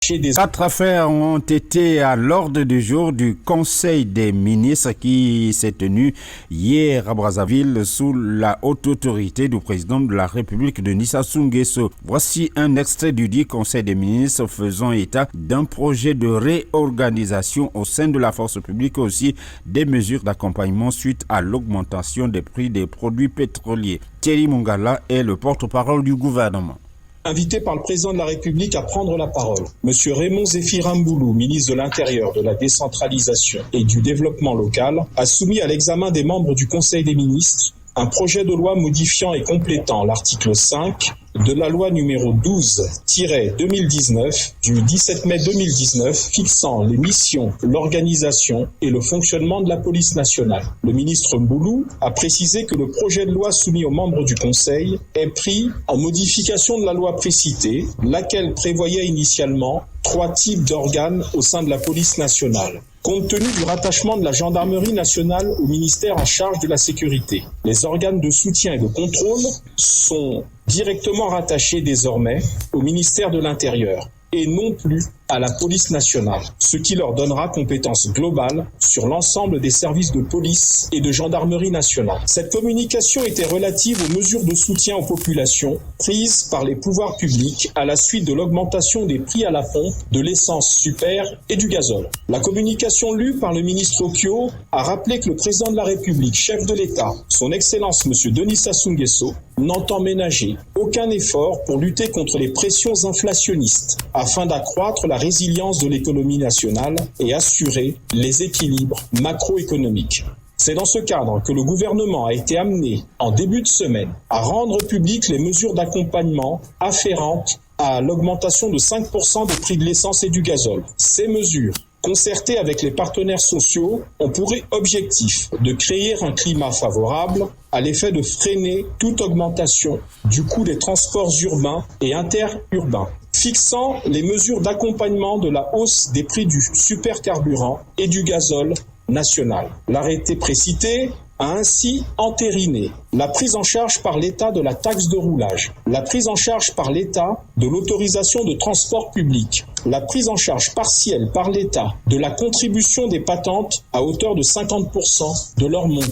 Quatre affaires ont été à l'ordre du jour du Conseil des ministres qui s'est tenu hier à Brazzaville sous la haute autorité du président de la République Denis Sassou Nguesso. Voici un extrait du dit Conseil des ministres faisant état d'un projet de réorganisation au sein de la force publique et aussi des mesures d'accompagnement suite à l'augmentation des prix des produits pétroliers. Thierry Mongala est le porte-parole du gouvernement. Invité par le président de la République à prendre la parole, M. Raymond Zéphirin Mboulou, ministre de l'Intérieur, de la Décentralisation et du Développement local, a soumis à l'examen des membres du Conseil des ministres un projet de loi modifiant et complétant l'article 5 de la loi numéro 12-2019 du 17 mai 2019 fixant les missions, l'organisation et le fonctionnement de la police nationale. Le ministre Mboulou a précisé que le projet de loi soumis aux membres du Conseil est pris en modification de la loi précitée, laquelle prévoyait initialement 3 types d'organes au sein de la police nationale. Compte tenu du rattachement de la gendarmerie nationale au ministère en charge de la sécurité, les organes de soutien et de contrôle sont directement rattachés désormais au ministère de l'Intérieur et non plus à la police nationale, ce qui leur donnera compétence globale sur l'ensemble des services de police et de gendarmerie nationale. Cette communication était relative aux mesures de soutien aux populations prises par les pouvoirs publics à la suite de l'augmentation des prix à la pompe de l'essence super et du gazole. La communication lue par le ministre Okio a rappelé que le président de la République, chef de l'État, son Excellence M. Denis Sassou Nguesso, n'entend ménager aucun effort pour lutter contre les pressions inflationnistes afin d'accroître la résilience de l'économie nationale et assurer les équilibres macroéconomiques. C'est dans ce cadre que le gouvernement a été amené, en début de semaine, à rendre publiques les mesures d'accompagnement afférentes à l'augmentation de 5% des prix de l'essence et du gazole. Ces mesures, concertées avec les partenaires sociaux, ont pour objectif de créer un climat favorable à l'effet de freiner toute augmentation du coût des transports urbains et interurbains, fixant les mesures d'accompagnement de la hausse des prix du supercarburant et du gazole national. L'arrêté précité a ainsi entériné la prise en charge par l'État de la taxe de roulage, la prise en charge par l'État de l'autorisation de transport public, la prise en charge partielle par l'État de la contribution des patentes à hauteur de 50% de leur montant.